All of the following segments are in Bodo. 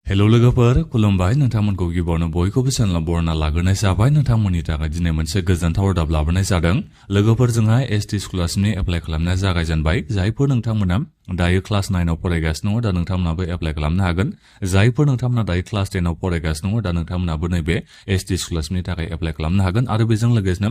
हेलो लोगोफोर खुलुमबाय नोंथांमोनखौ गिबियावनो बयखौबो चेनेलाव बरायना लाग्रोनाय जाबाय नोंथांमोननि थाखाय दिनै मोनसे गोजोनथाव रादाब लाबोनाय जादों लोगोफोर जोंहा एसटी स्कलारशिपनि एप्लाइ खालामनाया जागायजेनबाय जायफोर नोंथांमोना दायो क्लास 9 आव फरायगासिनो दङ दा नोंथांमोनाबो एप्लाइ खालामनो हागोन जायफोर नोंथांमोना दायो क्लास 10 आव फरायगासिनो दङ दा नोंथांमोनाबो नैबे एसटी स्कलारशिपनि थाखाय एप्लाइ खालामनो हागोन आरो बेजों लोगोसेनो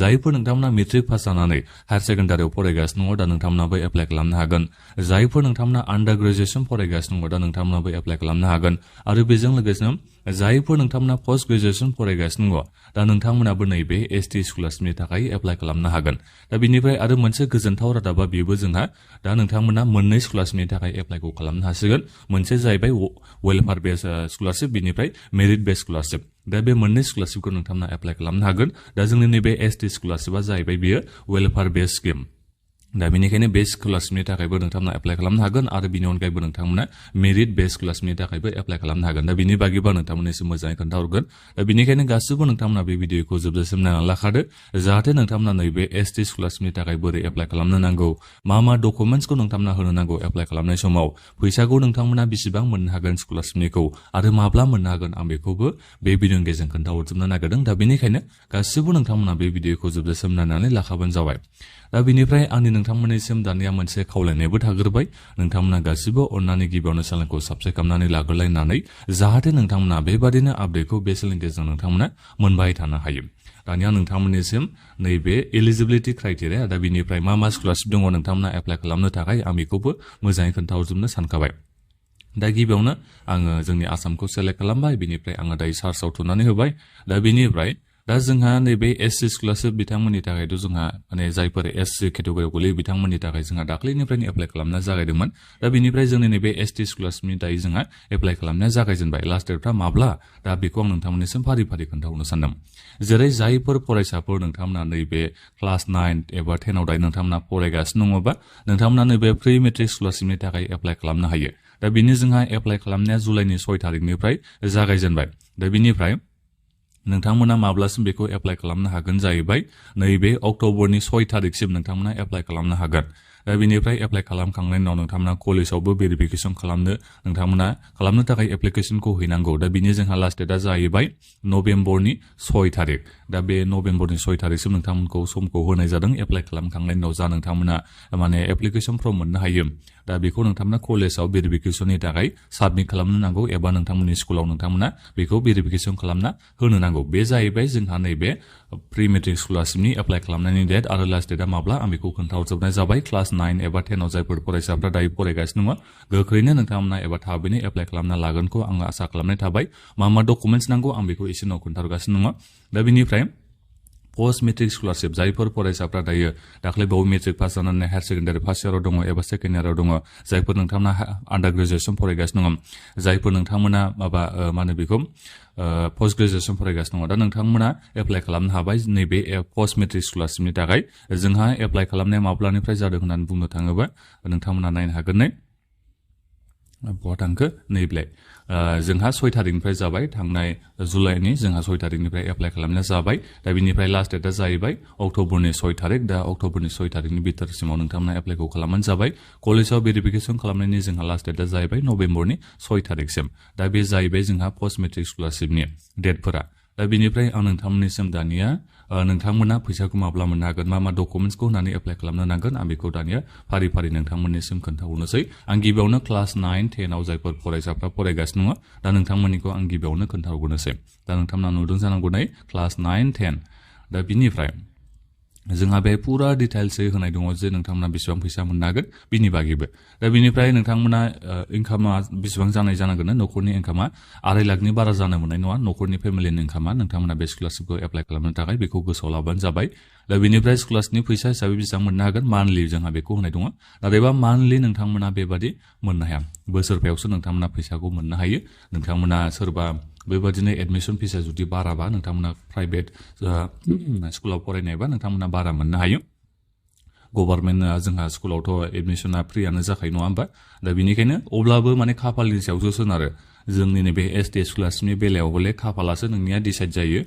जायफोर नोंथांमोना मेट्रिक पास जानानै हायार सेकेन्डारियाव फरायगासिनो दङ दा नोंथांमोनाबो एप्लाइ खालामनो हागोन जायफोर नोंथांमोना आन्डार ग्रेजुएसन फरायगासिनो दङ दा नोंथांमोनाबो एप्लाइ खालामनो हागोन आरो बेजों लोगोसेनो जायफोर नोंथांमोना पोस्ट ग्रेजुएसन फरायगासिनो दङ दा नोंथांमोनाबो नैबे एसटी स्कलारशिपनि थाखाय एप्लाइ खालामनो हागोन दा बिनिफ्राय आरो मोनसे गोजोनथाव रादाबा बेबो जोंहा दा नोंथांमोना मोननै स्कलारशिपनि थाखाय एप्लाइखौ खालामनो हासिगोन मोनसे जाहैबाय वेलफेयार बेस स्कलारशिप बिनिफ्राय मेरिट बेस स्कलारशिप दा बे मोननै स्कलारशिपखौ नोंथांमोना एप्लाइ खालामनो हागोन दा जोंनि नैबे एसटी स्कलारशिपा जाहैबाय बियो वेलफेयार बेस स्किम दा बेनिखायनो बे स्कलारशिपनि थाखायबो नोंथांमोना एप्लाइ खालामनो हागोन आरो बिनि अनगायैबो नोंथांमोना मेरिट बेस स्कलारशिपनि थाखायबो एप्लाइ खालामनो हागोन दा बिनि बागैबो नोंथांमोननिसो मोजाङै खोन्थाहरगोन दा बेनिखायनो गासिबो नोंथांमोना बे भिडिअखौ जोबजासिम नायनानै लाखादो जाहाथे नोंथांमोना नैबे एसटी स्कलारशिपनि थाखाय बोरै एप्लाइ खालामनो नांगौ मा डकुमेन्ट्सखौ नोंथांमोना होनो नांगौ एप्लाइ खालामनाय समाव फैसाखौ नोंथांमोना बेसेबां मोननो हागोन स्कलारशिपनिखौ आरो माब्ला मोननो हागोन आं बेखौबो बे भिडिअनि गेजेरजों खोन्थाहरजोबनो नागिरदों दा बेनिखायनो गासिबो नोंथांमोना बे भिडिअखौ जोबजासिम नायनानै लाखाबानो जाबाय दा बिनिफ्राय आंनि नोंथांमोननिसिम दानिया मोनसे खावलायनायबो थाग्रोबाय नोंथांमोना गासिबो अन्नानै गिबियावनो चेनेलखौ साबस्क्राइब खालामनानै लाग्रोलायनानै जाहाथे नोंथांमोना बेबादिनो आपडेटखौ बे चेनेलनि गेजेरजों नोंथांमोना मोनबाय थानो हायो दानिया नोंथांमोननिसिम नैबे एलिजिबिलिटि क्राइटेरिया दा बिनिफ्राय मा स्कलारशिप दङ नोंथांमोना एप्लाइ खालामनो थाखाय आं बेखौबो मोजाङै खोन्थाहरजोबनो सानखाबाय दा गिबियावनो आङो जोंनि आसामखौ सेलेक्ट खालामबाय बिनिफ्राय आङो दायो सार्चआव थुनानै होबाय दा बिनिफ्राय दा जोंहा नैबे एससी स्कलारशिप बिथांमोननि थाखायथ' जोंहा माने जायफोर एससी केटेगरियाव गोलैयो बिथांमोननि थाखाय जोंहा दाख्लैनिफ्रायनो एप्लाइ खालामनाया जागायदोंमोन दा बिनिफ्राय जोंनि नैबे एसटी स्कलारशिपनि दायो जोंहा एप्लाइ खालामनाया जागायजेनबाय लास्ट डेटफ्रा माब्ला दा बेखौ आं नोंथांमोननिसिम फारि फारि खोन्थाहरनो सानदों जेरै जायफोर फरायसाफोर नोंथांमोना नैबे क्लास 9 एबा 10 आव दायो नोंथांमोना फरायगासिनो दङबा नोंथांमोना नैबे प्रि मेट्रिक स्कलारशिपनि थाखाय एप्लाइ खालामनो हायो दा बिनि जोंहा एप्लाइ खालामनाया जुलाइनि 6 तारिखनिफ्राय जागायजेनबाय दा बिनिफ्राय नोंथांमोना माब्लासिम बेखौ एप्लाइ खालामनो हागोन जाहैबाय नैबे अक्ट'बरनि 6 तारिखसिम नोंथांमोना एप्लाइ खालामनो हागोन दा बिनिफ्राय एप्लाइ खालामखांनायनि उनाव नोंथांमोना कलेजावबो भेरिफिकेसन नोंथांमोना खालामनो थाखाय एप्लिकेसनखौ हैनांगौ दा बिनि जोंहा लास्ट डेटआ जाहैबाय नभेम्बरनि 6 तारिख दा बे नभेम्बरनि 6 तारिखसिम नोंथांमोनखौ समखौ होनाय जादों एप्लाइ खालामखांनायनि उनाव जा नोंथांमोना माने एप्लिकेसन फर्म मोननो हायो दा बेखौ नोंथांमोना कलेजाव भेरिफिकेसननि थाखाय साबमिट खालामनो नांगौ एबा नोंथांमोननि स्कुलाव नोंथांमोना बेखौ भेरिफिकेसन खालामना होनो नांगौ बे जाहैबाय जोंहा नैबे प्रि मेट्रिक स्कलारशिपनि एप्लाइ खालामनायनि डेट आरो लास्ट डेटआ माब्ला आं बेखौ खोन्थाहरजोबनाय जाबाय क्लास 9 एबा 10 आव जायफोर फरायसाफ्रा दायो फरायगासिनो दङ गोख्रैनो नोंथांमोना एबा थाबैनो एप्लाइ खालामना लागोनखौ आं आसा खालामनाय थाबाय मा डकुमेन्ट्स नांगौ आं बेखौ एसे उनाव खोन्थाहरगासिनो दङ दा बिनिफ्राय पोस्ट मेट्रिक स्कलारशिप जायफोर फरायसाफ्रा दायो दाख्लै बावै मेट्रिक पास जानानै हायार सेकेन्डारि फार्स्ट इयाराव दङ एबा सेकेन्ड इयाराव दङ जायफोर नोंथांमोना आन्डार ग्रेजुएसन फरायगासिनो दङ जायफोर नोंथांमोना मा होनो बेखौ पोस्ट ग्रेजुएसन फरायगासिनो दङ दा नोंथांमोना एप्लाइ खालामनो हाबाय नैबे पोस्ट मेट्रिक स्कलारशिपनि थाखाय जोंहा एप्लाइ खालामनाया माब्लानिफ्राय जादों होननानै बुंनो थाङोबा नोंथांमोना नायनो हागोन बहा थांखो नैबेलाय जोंहा 6 तारिखनिफ्राय जाबाय थांनाय जुलाइनि जोंहा 6 तारिखनिफ्राय एप्लाइ खालामनाया जाबाय दा बिनिफ्राय लास्ट डेटआ जाहैबाय अक्ट'बरनि 6 तारिख दा अक्ट'बरनि 6 तारिखनि भितरसिमाव नोंथांमोना एप्लाइखौ खालामनानै जाबाय कलेजाव भेरिफिकेसन खालामनायनि जोंहा लास्ट डेटआ जाहैबाय नभेम्बरनि 6 तारिखसिम दा बे जाहैबाय जोंहा पोस्ट मेट्रिक स्कलारशिपनि डेटफोरा दा बिनिफ्राय आं नोंथांमोननिसिम दानिया नोंथांमोना फैसाखौ माब्ला मोननो हागोन मा डकुमेन्ट्सखौ होनानै एप्लाइ खालामनो नांगोन आं बेखौ दानिया फारि फारि नोंथांमोननिसिम खोन्थाहरनोसै आं गिबियावनो क्लास 9 10 आव जायफोर फरायसाफ्रा फरायगासिनो दङ दा नोंथांमोननिखौ आं गिबियावनो खोन्थाहरनोसै दा नोंथांमोना नुदों जानांगौ नै क्लास 9 10 दा बिनिफ्राय जोंहा बे पुरा डिटेल्सै होनाय दङ जे नोंथांमोना बेसेबां फैसा मोननो हागोन बिनि बागैबो दा बिनिफ्राय नोंथांमोना इनकामा बेसेबां जानाय जानांगोन न'खरनि इनकामा 2 लाखनि बारा जानो मोननाय नङा न'खरनि फेमिलिनि इनकामा नोंथांमोना बे स्कलारशिपखौ एप्लाइ खालामनो थाखाय बेखौ गोसोआव लाबानो जाबाय दा बिनिफ्राय स्कलारशिपनि फैसा हिसाबै बेसेबां मोननो हागोन मान्थलि जोंहा बेखौ होनाय दङ नाथायबा मान्थलि नोंथांमोना बेबादि मोननो हाया बोसोरफायावसो नोंथांमोना फैसाखौ मोननो हायो नोंथांमोना सोरबा बेबादिनो एडमिसन फिसा जुदि बाराबा नोंथांमोना प्राइभेट स्कुलाव फरायनायबा नोंथांमोना बारा मोननो हायो गभर्नमेन्टआ जोंहा स्कुलावथ' एडमिसना फ्रियानो जाखायो नङा होमबा दा बिनिखायनो अब्लाबो माने खाफालनि सायावसो सोनारो जोंनि नैबे एसटी स्कलारशिपनि बेलायाव हले खाफालासो नोंनिया डिसाइड जायो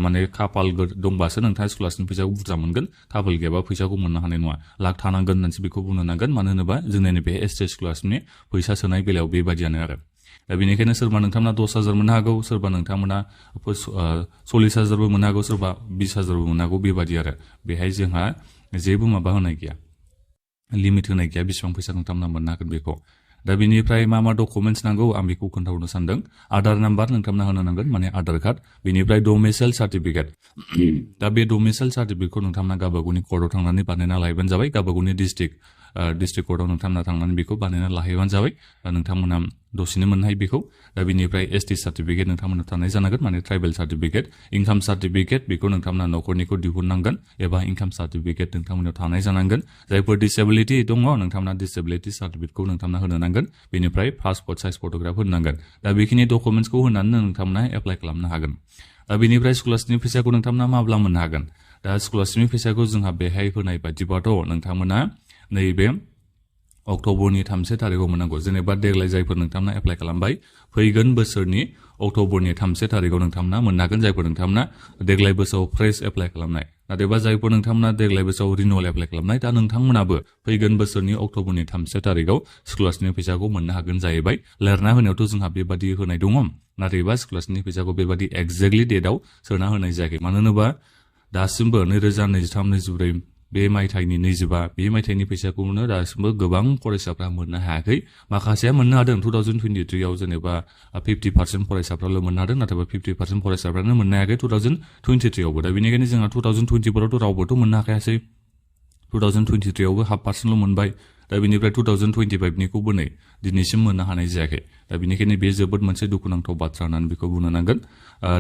माने खाफाल दंबासो नोंथाङा स्कलारशिपनि फैसाखौ बुरजा मोनगोन खाफाल गैयाबा फैसाखौ मोननो हानाय नङा लाख थानांगोन होननानैसो बेखौ बुंनो नांगोन मानो होनोबा जोंनि नैबे एसटी स्कलारशिपनि फैसा सोनाय बेलायाव बेबादियानो आरो दा बेनिखायनो सोरबा नोंथांमोना 10,000 मोननो हागौ, सोरबा नोंथांमोना 40,000बो मोननो हागौ, सोरबा 20,000बो मोननो हागौ, बेबादि आरो बेहाय जोंहा जेबो माबा होनाय गैया, लिमिट होनाय गैया बेसेबां फैसा नोंथांमोना मोननो हागोन बेखौ। दा बेनिफ्राय मा डकुमेन्ट्स नांगौ आं बेखौ खोन्थाहरनो सानदों। आधार नाम्बार नोंथांमोना होनो नांगोन, माने आधार कार्ड। बेनिफ्राय डोमिसाइल सार्टिफिकेट। दा बे डोमिसाइल सार्टिफिकेटखौ नोंथांमोना गावबागावनि कर्टआव थांनानै बानायना लाहैबानो जाबाय, गावबागावनि डिस्ट्रिक्ट कर्टआव नोंथांमोना थांनानै बेखौ बानायना लाहैबानो जाबाय। दा नोंथांमोना दसेनो मोननो हायो बेखौ। दा बेनिफ्राय एसटी सार्टिफिकेट नोंथांमोना थानाय जानांगोन, माने ट्राइबेल सार्टिफिकेट। इनकाम सार्टिफिकेट बेखौ नोंथांमोना न'खरनिखौ दिहुननांगोन, एबा इनकाम सार्टिफिकेट नोंथांमोनाव थानाय जानांगोन। जायफोर डिसेबिलिटि दङ नोंथांमोना डिसेबिलिटि सार्टिफिकेटखौ नोंथांमोना होनो नांगोन। बेनिफ्राय पासपोर्ट साइज फट'ग्राफ होनो नांगोन। दा बेखिनि डकुमेन्ट्सखौ होनानै नोंथांमोना एप्लाइ खालामनो हागोन। दा बेनिफ्राय स्कलारशिपनि फैसाखौ नोंथांमोना माब्ला मोननो हागोन? दा स्कलारशिपनि फैसाखौ जोंहा बेहाय होनाय बायदिबाथ' नोंथांमोना नैबे अक्ट'बरनि 3 थारिखआव मोननांगौ। जेनेबा देग्लाय जायफोर नोंथांमोना एप्लाइ खालामबाय, फैगोन बोसोरनि अक्ट'बरनि 3 थारिखआव नोंथांमोना मोननो हागोन, जायफोर नोंथांमोना देग्लाय बोसोराव फ्रेश एप्लाइ खालामनाय। नाथायबा जायफोर नोंथांमोना देग्लाय बोसोराव रिनिउवेल एप्लाइ खालामनाय, दा नोंथांमोनाबो फैगोन बोसोरनि अक्ट'बरनि 3 थारिखआव स्कलारशिपनि फैसाखौ मोननो हागोन जाहैबाय। लिरना होनायावथ' जोंहा बेबादि होनाय दङ, नाथायबा स्कलारशिपनि फैसाखौ बेबादि एक्जेक्टलि डेटआव सोना होनाय जायाखै। मानो होनोबा दासिमबो 2023-24 बे मायथाइनि 25 बे मायथाइनि फैसाखौनो दासिमबो गोबां फरायसाफ्रा मोननो हायाखै। माखासेया मोननो हादों 2023आव, जेनेबा 50% फरायसाफ्राल' मोननो हादों, नाथायबा 50% फरायसाफ्रानो मोननो हायाखै 2023आवबो। दा बेनिखायनो जोंहा 2024आवथ' रावबोथ' मोननो हाखायासै, 2023आवबो हाफ पार्सेन्टल' मोनबाय। दा बेनिफ्राय 2025निखौबो नै दिनैसिम मोननो हानाय जायाखै। दा बेनिखायनो बे जोबोद मोनसे दुखुनांथाव बाथ्रा होननानै बेखौ बुंनो नांगोन।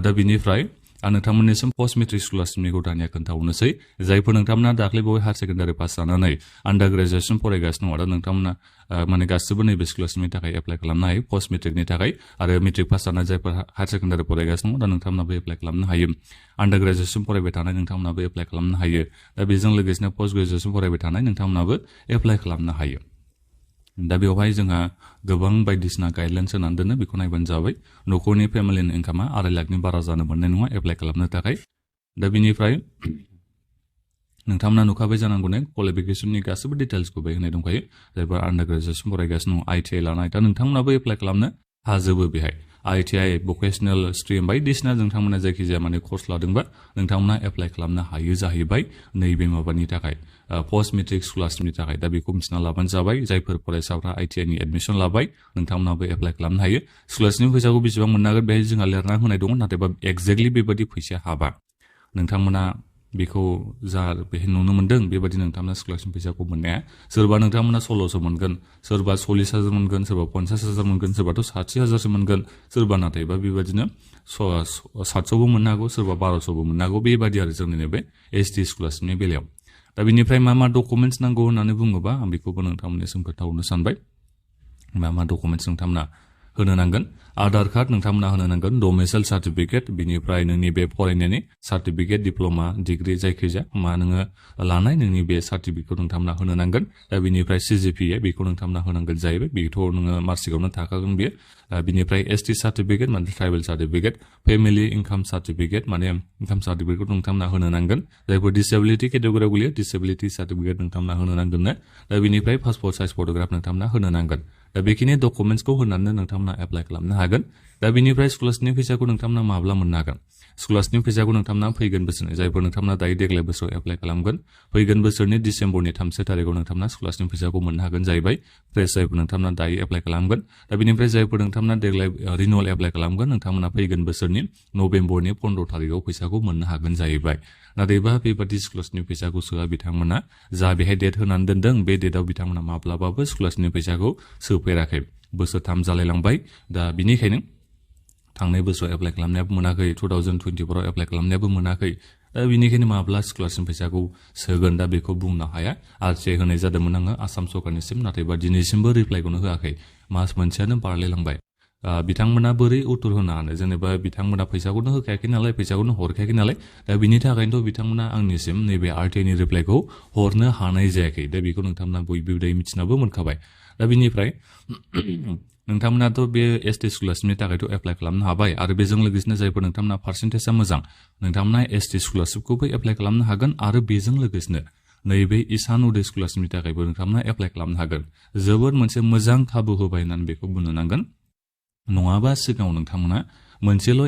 दा बेनिफ्राय आं नोंथांमोननिसिम पस्ट मेट्रिक स्कलारशिपनिखौ दानिया खोन्थाहरनोसै। जायफोर नोंथांमोना दाख्लै बावै हायार सेकेन्डारि पास जानानै आन्डार ग्रेजुएसन फरायगासिनो दङ, दा नोंथांमोना माने गासिबो नैबे स्कलारशिपनि थाखाय एप्लाइ खालामनो हायो, पस्ट मेट्रिकनि थाखाय। आरो मेट्रिक पास जानाय जायफोर हायार सेकेन्डारि फरायगासिनो दङ, दा नोंथांमोनाबो एप्लाइ खालामनो हायो। आन्डार ग्रेजुएसन फरायबाय थानाय नोंथांमोनाबो एप्लाइ खालामनो हायो। दा बेजों लोगोसेनो पस्ट ग्रेजुएसन फरायबाय थानाय नोंथांमोनाबो एप्लाइ खालामनो हायो। दा बेवहाय जोंहा गोबां बायदिसिना गाइडलाइन्स होनानै दोनो, बेखौ नायबानो जाबाय। न'खरनि फेमिलिनि इनकामा 2 लाखनि बारा जानो मोननाय नङा एप्लाइ खालामनो थाखाय। दा बेनिफ्राय नोंथांमोना नुखाबाय जानांगौ ने, क्वालिफिकेसननि गासैबो डिटेल्सखौ बेहाय होनाय दंखायो। जायफोर आन्डार ग्रेजुएसन फरायगासिनो दं, ITI लानाय, दा नोंथांमोनाबो एप्लाइ खालामनो हाजोबो बेहाय। ITI, भकेसनेल स्ट्रिम बायदिसिना नोंथांमोना जायखिजाया माने कर्स लादोंबा नोंथांमोना एप्लाइ खालामनो हायो जाहैबाय नैबे माबानि थाखाय, पस्ट मेट्रिक स्कलारशिपनि थाखाय। दा बेखौ मिथिना लाबानो जाबाय। जायफोर फरायसाफ्रा ITI नि एडमिसन लाबाय नोंथांमोनाबो एप्लाइ खालामनो हायो। स्कलारशिपनि फैसाखौ बेसेबां मोननो हागोन बेहाय जोंहा लिरना होनाय दङ, नाथायबा एक्जेक्टलि बेबायदि फैसाया हाबा। नोंथांमोना बेखौ जा बेहाय नुनो मोनदों बेबायदि नोंथांमोना स्कलारशिप फैसाखौ मोननाया, सोरबा नोंथांमोना 1600 मोनगोन, सोरबा 40,000 मोनगोन, सोरबा 50,000 मोनगोन, सोरबाथ' 60,000 मोनगोन, सोरबा नाथायबा बेबायदिनो 700बो मोननो हागौ, सोरबा 1200बो मोननो हागौ। बेबायदि आरो जोंनि नैबे ST स्कलारशिपनि बेलायाव। दा बेनिफ्राय मा डकुमेन्ट्स नांगौ होननानै बुङोबा आं बेखौबो नोंथांमोननिसिम खोन्थाहरनो सानबाय। मा डकुमेन्ट्स नोंथांमोना होनो नांगोन? आधार कार्ड नोंथांमोना होनो नांगोन, डोमिसाइल सार्टिफिकेट, बिनिफ्राय नोंनि बे फरायनायनि सार्टिफिकेट, डिप्ल'मा, डिग्री जायखिजाया मा नोङो लानाय नोंनि बे सार्टिफिकेटखौ नोंथांमोना होनो नांगोन। दा बिनिफ्राय CGPA बेखौ नोंथांमोना होनांगोन जाहैबाय, बेथ' नोङो मार्कशिटआवनो थाखागोन बेयो। बिनिफ्राय ST सार्टिफिकेट माने tribal certificate, family income certificate माने इनकाम सार्टिफिकेटखौ नोंथांमोना होनो नांगोन। जायफोर डिसेबिलिटि केटेगरियाव गोलैयो डिसेबिलिटि सार्टिफिकेट नोंथांमोना होनो नांगोननो। दा बिनिफ्राय पासपोर्ट साइज फट'ग्राफ नोंथांमोना होनो नांगोन। दा बेखिनि डकुमेन्ट्सखौ होनानै नोंथांमोना एप्लाइ खालामनो हागोन। दा बिनिफ्राय स्कलारशिपनि फैसाखौ नोंथांमोना माब्ला मोननो हागोन? स्कलारशिपनि फैसाखौ नोंथांमोना फैगोन बोसोरनि, जायफोर नोंथांमोना दायो देग्लाय बोसोराव एप्लाइ खालामगोन, फैगोन बोसोरनि डिसेम्बरनि 3 थारिखआव नोंथांमोना स्कलारशिपनि फैसाखौ मोननो हागोन जाहैबाय। फ्रेश जायफोर नोंथांमोना दायो एप्लाइ खालामगोन। दा बिनिफ्राय जायफोर नोंथांमोना देग्लाय रिनिउवेल एप्लाइ खालामगोन, नोंथांमोना फैगोन बोसोरनि नभेम्बरनि 15 थारिखआव फैसाखौ मोननो हागोन जाहैबाय। नाथायबा बेबादि स्कलारशिपनि फैसाखौ सोआ बिथांमोना, जा बेहाय डेट होनानै दोनदों बे डेटआव बिथांमोना माब्लाबाबो स्कलारशिपनि फैसाखौ सोफेराखै। बोसोरथाम जालायलांबाय। दा बिनिखायनो थांनाय बोसोराव एप्लाइ खालामनायाबो मोनाखै, 2024आव एप्लाइ खालामनायाबो मोनाखै। दा बिनिखायनो माब्ला स्कलारशिप फैसाखौ सोगोन दा बेखौ बुंनो हाया। RTI होनाय जादोंमोन आङो आसाम सरकारनिसिम, नाथायबा दिनैसिमबो रिप्लाइखौनो होआखै। मास मोनसेयानो बारलायलांबाय। बिथांमोना बोरै उत्तर होनो हानो, जेनेबा बिथांमोना फैसाखौनो होखायाखै नालाय, फैसाखौनो हरखायाखै नालाय। दा बिनि थाखायनोथ' बिथांमोना आंनिसिम नैबे RTI नि रिप्लाइखौ हरनो हानाय जायाखै। दा बेखौ नोंथांमोना बयबो दायो मिथिनाबो मोनखाबाय। दा बिनिफ्राय नोंथांमोनाथ' बे ST स्कलारशिपनि थाखायथ' एप्लाइ खालामनो हाबाय, आरो बेजों लोगोसेनो जायफोर नोंथांमोना पार्सेन्टेजआ मोजां नोंथांमोना ST स्कलारशिपखौबो एप्लाइ खालामनो हागोन। आरो बेजों लोगोसेनो नैबे ईशान उदय स्कलारशिपनि थाखायबो नोंथांमोना एप्लाइ खालामनो हागोन। जोबोद मोनसे मोजां खाबु होबाय होननानै बेखौ बुंनो नांगोन। नङाबा सिगाङाव नोंथांमोना मोनसेल'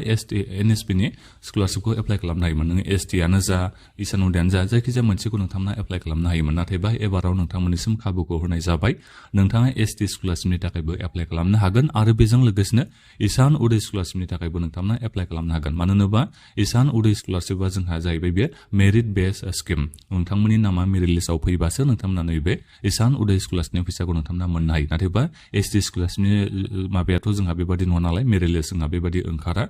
NSP नि स्कलारशिपखौ एप्लाइ खालामनो हायोमोन नों ST आनो जा इसान उदयानो जा जायखिजाया मोनसेखौ नोंथांमोना एप्लाइ खालामनो हायोमोन नाथायबा एबाराव नोंथांमोननिसिम खाबुखौ होनाय जाबाय नोंथाङा ST स्कलारशिपनि थाखायबो एप्लाइ खालामनो हागोन आरो बेजों लोगोसेनो इसान उदय स्कलारशिपनि थाखायबो नोंथांमोना एप्लाइ खालामनो हागोन मानो होनोबा इसान उदय स्कलारशिपआ जोंहा जाहैबाय बे मेरिट बेस स्किम नोंथांमोननि नामा मेरिट लिस्टआव फैबासो नोंथांमोना नैबे इसान उदय स्कलारशिपनि फैसाखौ नोंथांमोना मोननो हायो नाथायबा ST स्कलारशिपनि माबायाथ' जोंहा बेबादि नङा नालाय मेरिट लिस्ट जोंहा बेबादि ओंखारा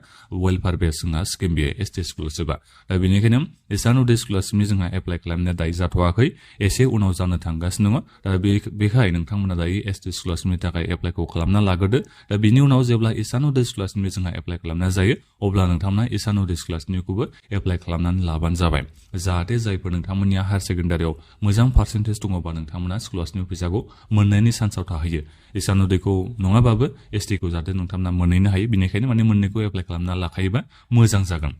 वेलफेयार बेस जोंहा स्किम बेयो ST स्कलारशिपआ दा बेनिखायनो इसान उदय स्कलारशिपनि जोंहा एप्लाइ खालामनाया दायो जाथ'वाखै एसे उनाव जानो थांगासिनो दङ दा बेखाय नोंथांमोना दायो ST स्कलारशिपनि थाखाय एप्लाइखौ खालामना लाग्रोदो दा बिनि उनाव जेब्ला इसान उदय स्कलारशिपनि जोंहा एप्लाइ खालामनाय जायो अब्ला नोंथांमोना इसान उदय स्कलारशिपनिखौबो एप्लाइ खालामनानै लाबानो जाबाय जाहाथे जायफोर नोंथांमोननिया हायार सेकेन्डारियाव मोजां पार्सेन्टेज दङबा नोंथांमोना स्कलारशिपनि फैसाखौ मोननायनि चान्सआव थाहैयो इसान उदयखौ नङाबाबो ST खौ जाहाथे नोंथांमोना मोनहैनो हायो बेनिखायनो माने मोननैखौ एप्लाइ खालामना लाखायोबा मोजां जागोन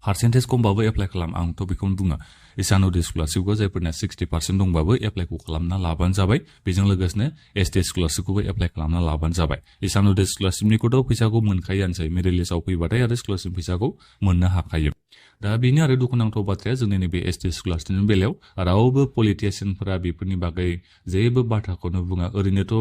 पार्सेन्टेज खमबाबो एप्लाइ खालाम आंथ' बेखौनो बुङो इसान उदय स्कलारशिपखौ जायफोरना 60% दंबाबो एप्लाइखौ खालामना लाबानो जाबाय बेजों लोगोसेनो ST स्कलारशिपखौबो एप्लाइ खालामना लाबानो जाबाय इसान उदय स्कलारशिपनिखौथ' फैसाखौ मोनखायोआनोसै मेरिट लिस्टआव फैबाथाय आरो स्कलारशिप फैसाखौ मोननो हाखायो दा बेनि आरो दुखुनांथाव बाथ्राया जोंनि नैबे ST स्कलारशिपनि बेलायाव रावबो पलिटिसियानफोरा बेफोरनि बागै जेबो बाथ्राखौनो बुङा ओरैनोथ'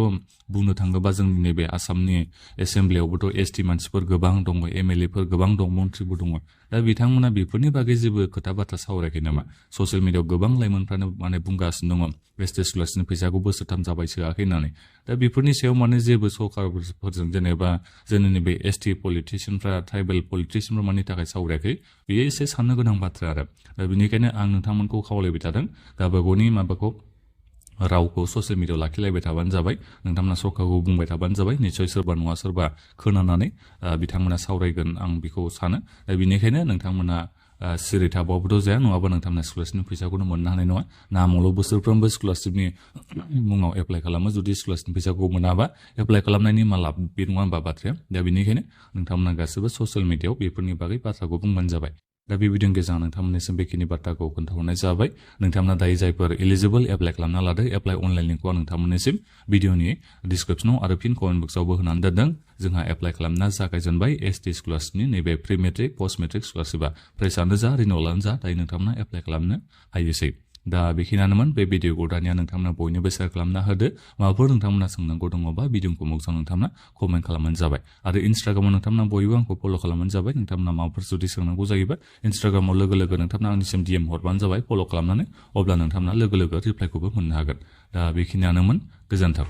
बुंनो थाङोबा जोंनि नैबे आसामनि एसेम्ब्लियावबोथ' ST मानसिफोर गोबां दङ MLA फोर गोबां दं मन्थ्रिबो दङ दा बिथांमोना बेफोरनि बागै जेबो खोथा बाथ्रा सावरायाखै नामा ससियेल मिडियायाव गोबां लाइमोनफ्रानो माने बुंगासिनो दङ ST स्कलारशिपनि फैसाखौ बोसोरथाम जाबाय सोआखै होननानै दा बेफोरनि सायाव माने जेबो सरकारफोरजों जेनेबा जोंनि नैबे ST पलिटिसियानफ्रा ट्राइबेल पलिटिसियानफ्रा मानि थाखाय सावरायाखै बेयो एसे साननो गोनां बाथ्रा आरो दा बेनिखायनो आं नोंथांमोनखौ खावलायबाय थादों गावबागावनि माबाखौ रावखौ ससियेल मिडियायाव लाखिलायबाय थाबानो जाबाय नोंथांमोना सरकारखौ बुंबाय थाबानो जाबाय निसय सोरबा नङा सोरबा खोनानानै बिथांमोना सावरायगोन आं बेखौ सानो दा बेनिखायनो नोंथांमोना सिरि थाबाबोथ' जाया नङाबा नोंथांमोना स्कलारशिपनि फैसाखौनो मोननो हानाय नङा नामावल' बोसोरफ्रोमबो स्कलारशिपनि मुङाव एप्लाइ खालामो जुदि स्कलारशिपनि फैसाखौ मोनाबा एप्लाइ खालामनायनि मा लाब बे नङा होनबा बाथ्राया दा बेनिखायनो नोंथांमोना गासैबो ससियेल मिडियायाव बेफोरनि बागै बाथ्राखौ बुंबानो जाबाय दा बे भिडिअनि गेजेराव नोंथांमोननिसिम बेखिनि बाथ्राखौ खोन्थाहरनाय जाबाय नोंथांमोना दायो जायफोर एलिजिबल एप्लाइ खालामना लादो एप्लाइ अनलाइन लिंकखौ आं नोंथांमोननिसिम भिडिअनि डिसक्रिपसनाव आरो फिन कमेन्ट बक्सआवबो होनानै दोनदों जोंहा एप्लाइ खालामना जागायजेनबाय ST स्कलारशिपनि नैबे प्रि मेट्रिक पस्ट मेट्रिक स्कलारशिपआ फ्रेसानो जा रिनिउलानो जा दायो नोंथांमोना एप्लाइ खालामनो हायोसै दा बेखिनियानोमोन बे भिडिअखौ दानिया नोंथांमोना बयनोबो शेयार खालामना होदो माबाफोर नोंथांमोना सोंनांगौ दङबा भिडिअखौ मुक्सआव नोंथांमोना कमेन्ट खालामबानो जाबाय आरो इन्स्टाग्रामाव नोंथांमोना बयबो आंखौ फल' खालामबानो जाबाय नोंथांमोना माबाफोर जुदि सोंनांगौ जायोबा इन्स्टाग्रामाव लोगो लोगो नोंथांमोना आंनिसिम DM हरबानो जाबाय फल' खालामनानै अब्ला नोंथांमोना लोगो लोगो रिप्लाइखौबो मोननो हागोन दा बेखिनियानोमोन गोजोन्थों